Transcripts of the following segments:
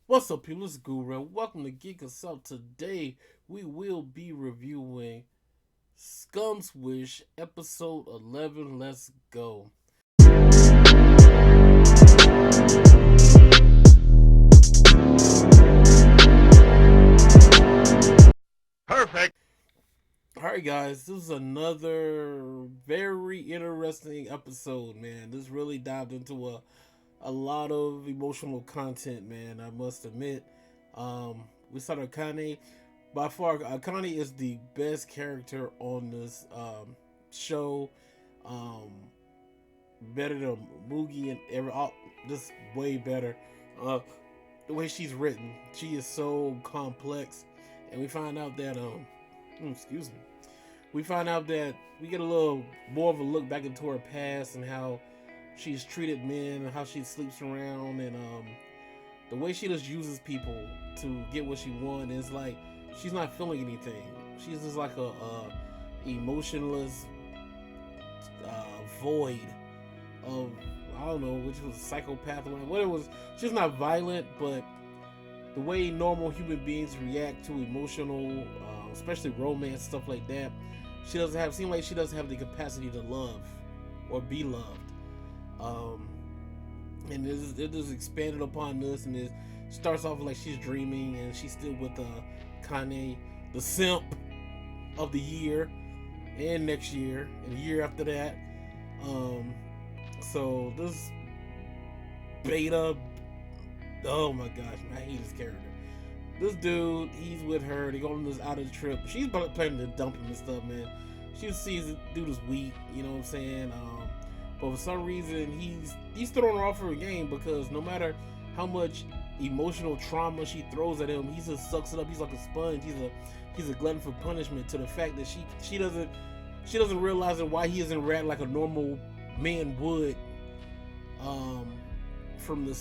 What's up, people? It's Guru. Welcome to Geek Assault. Today, we will be reviewing Scum's Wish, episode 11. Let's go. Perfect. Alright, guys, this is another very interesting episode, man. This really dived into a lot of emotional content, man. I must admit. We started Akane. By far, Akane is the best character on this show. Um, Better than Mugi and just way better. Uh, the way she's written, she is so complex, and we find out that excuse me, we find out that we get a little more of a look back into her past and how she's treated men and how she sleeps around and the way she just uses people to get what she wants. Is like she's not feeling anything. She's just like a emotionless void of, I don't know, which was a psychopath or what it was. She's not violent, but the way normal human beings react to emotional, especially romance stuff like that, she doesn't have. Seem like she doesn't have the capacity to love or be loved. Um, and it is expanded upon this, and it starts off like she's dreaming, and she's still with Kane, the simp of the year, and next year, and the year after that. Um, so this beta, oh my gosh, I hate his character. This dude, he's with her. They go on this out of trip. She's planning to dump him and stuff, man. She sees the dude is weak, you know what I'm saying? But for some reason, he's throwing her off her game because no matter how much emotional trauma she throws at him, he just sucks it up. He's like a sponge. He's a glutton for punishment. To the fact that she doesn't realize why he isn't react like a normal man would, from the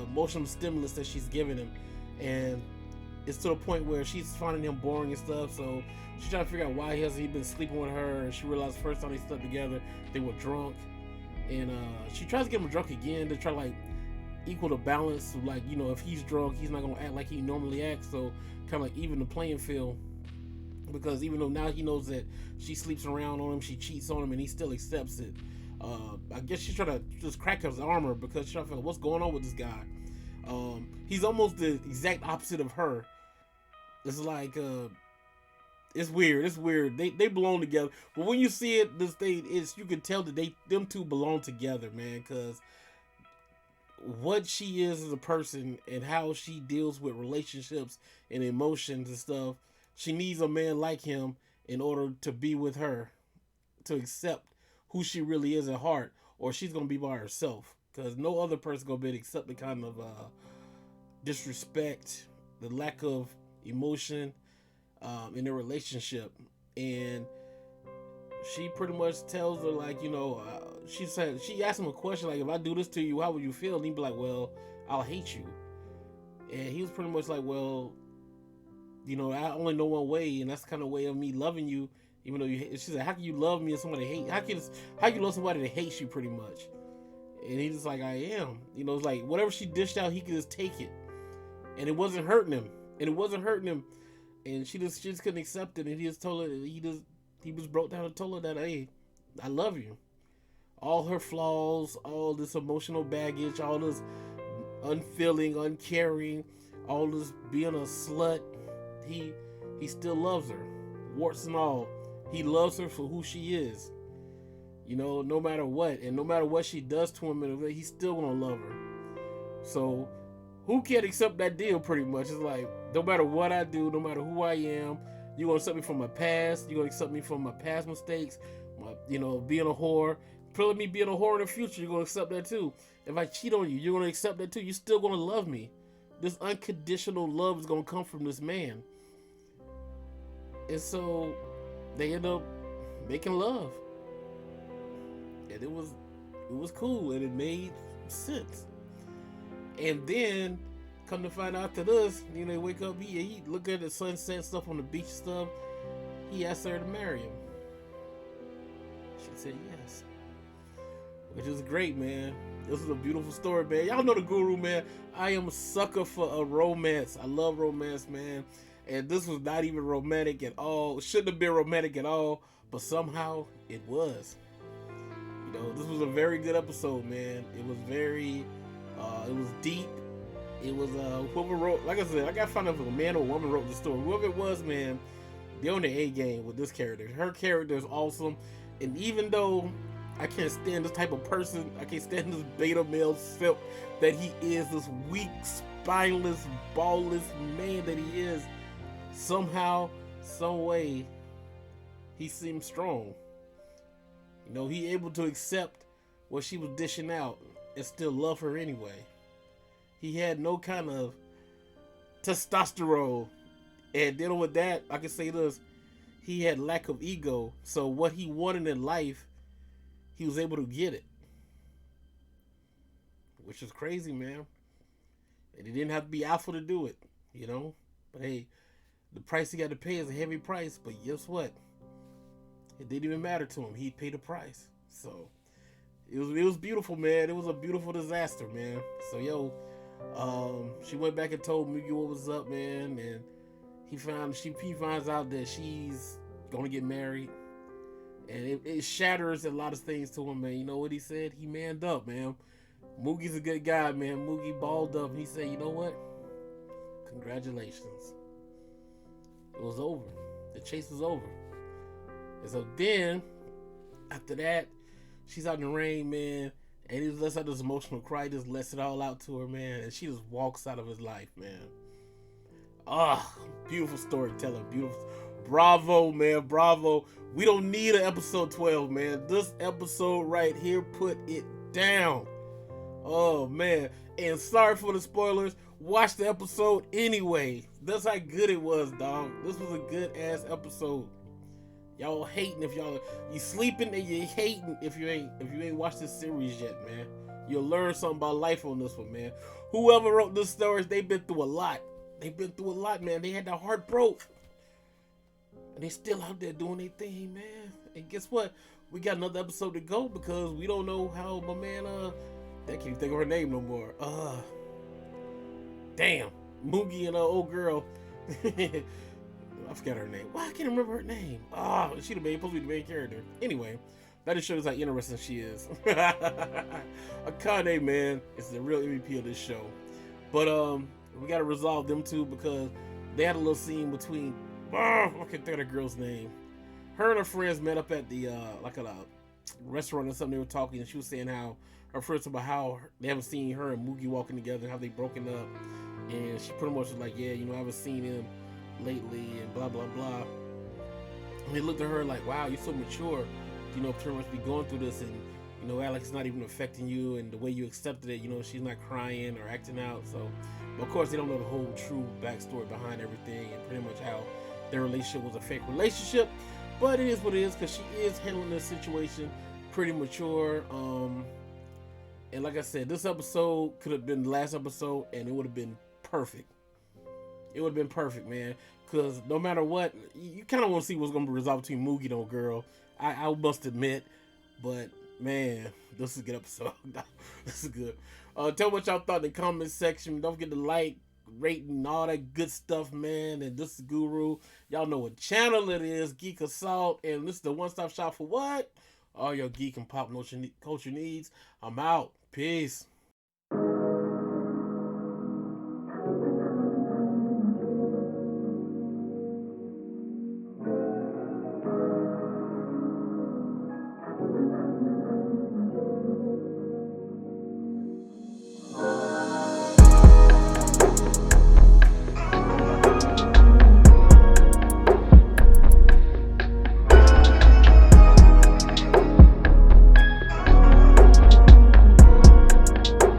emotional stimulus that she's giving him, and it's to the point where she's finding him boring and stuff. So she's trying to figure out why he been sleeping with her. And she realized the first time they slept together, they were drunk, and she tries to get him drunk again to try to like equal the balance. Of, like, you know, if he's drunk, he's not gonna act like he normally acts. So kind of like even the playing field. Because even though now he knows that she sleeps around on him, she cheats on him, and he still accepts it. I guess she's trying to just crack his armor because she's trying to figure out what's going on with this guy. He's almost the exact opposite of her. It's like it's weird. It's weird. They belong together, but when you see it, you can tell that them two belong together, man. Because what she is as a person and how she deals with relationships and emotions and stuff, she needs a man like him in order to be with her, to accept who she really is at heart, or she's gonna be by herself. Because no other person gonna be able to accept the kind of disrespect, the lack of emotion in their relationship. And she pretty much tells her, like, you know, she asked him a question like, if I do this to you, how would you feel? And he'd be like, well, I'll hate you. And he was pretty much like, well, you know, I only know one way, and that's the kind of way of me loving you. Even though you, she said, how can you love me and somebody hate? How can you love somebody that hates you, pretty much? And he's just like, I am. You know, it's like whatever she dished out, he could just take it, and it wasn't hurting him. And it wasn't hurting him. And she just couldn't accept it. And he just told her that he was broke down and told her that, hey, I love you. All her flaws, all this emotional baggage, all this unfeeling, uncaring, all this being a slut, he still loves her, warts and all. He loves her for who she is. You know, no matter what, and no matter what she does to him, he's still gonna love her. So, who can't accept that deal? Pretty much, it's like no matter what I do, no matter who I am, you're gonna accept me from my past. You're gonna accept me from my past mistakes. You know, being a whore. Probably me being a whore in the future, you're gonna accept that too. If I cheat on you, you're gonna accept that too. You're still gonna love me. This unconditional love is gonna come from this man. And so they end up making love, and it was cool, and it made sense. And then come to find out, to this, you know, they wake up, he look at the sunset stuff on the beach stuff. He asked her to marry him. She said yes, which is great, man. This is a beautiful story, man. Y'all know the guru, man. I am a sucker for a romance. I love romance, man. And this was not even romantic at all. It shouldn't have been romantic at all, but somehow it was. You know, this was a very good episode, man. It was very, it was deep. It was whoever wrote, like I said, I gotta find out if a man or a woman wrote the story. Whoever it was, man, they're on the A game with this character. Her character is awesome, and even though I can't stand this type of person, I can't stand this beta male simp that he is, this weak, spineless, ballless man that he is. Somehow, some way, he seems strong. You know, he able to accept what she was dishing out and still love her anyway. He had no kind of testosterone. And dealing with that, I can say this, he had lack of ego. So what he wanted in life, he was able to get it. Which is crazy, man. And he didn't have to be alpha to do it, you know? But hey, the price he got to pay is a heavy price. But guess what? It didn't even matter to him. He paid the price. So it was beautiful, man. It was a beautiful disaster, man. So yo, she went back and told Mugi what was up, man, and he finds out that she's gonna get married, and it shatters a lot of things to him, man. You know what he said? He manned up, man. Mugi's a good guy, man. Mugi balled up, and he said, you know what? Congratulations. It was over. The chase was over. And so then, after that, she's out in the rain, man, and he just lets out this emotional cry, just lets it all out to her, man, and she just walks out of his life, man. Ah, beautiful storyteller, beautiful. Bravo, man, bravo. We don't need an episode 12, man. This episode right here put it down. Oh, man. And sorry for the spoilers. Watch the episode anyway. That's how good it was, dog. This was a good ass episode. Y'all hating if you sleeping and you hating if you ain't watched this series yet, man. You'll learn something about life on this one, man. Whoever wrote this stories, they've been through a lot. They've been through a lot, man. They had their heart broke. And they still out there doing their thing, man. And guess what? We got another episode to go because we don't know how my man I can't even think of her name no more. Damn. Mugi and old girl. I forgot her name. Why I can't remember her name? She'd have been supposed to be the main character. Anyway, that just shows how interesting she is. Akane, man, is the real MVP of this show. But we gotta resolve them two because they had a little scene between. I can't think of the girl's name. Her and her friends met up at the like at a restaurant or something. They were talking, and she was saying how her friends about how they haven't seen her and Mugi walking together, how they broken up, and she pretty much was like, yeah, you know, I haven't seen him lately, and blah blah blah. And they looked at her like, wow, you're so mature, you know, pretty much be going through this, and you know, Alex not even affecting you, and the way you accepted it, you know, she's not crying or acting out. So, but of course, they don't know the whole true backstory behind everything, and pretty much how their relationship was a fake relationship. But it is what it is because she is handling this situation pretty mature. And like I said, this episode could have been the last episode, and it would have been perfect. It would have been perfect, man. Because no matter what, you kind of want to see what's going to be resolved between Mugi and old girl. I must admit. But, man, this is a good episode. This is good. Tell me what y'all thought in the comment section. Don't forget to like, rate, and all that good stuff, man. And this is Guru. Y'all know what channel it is. Geek Assault. And this is the one-stop shop for what? All your geek and pop culture needs. I'm out. Peace.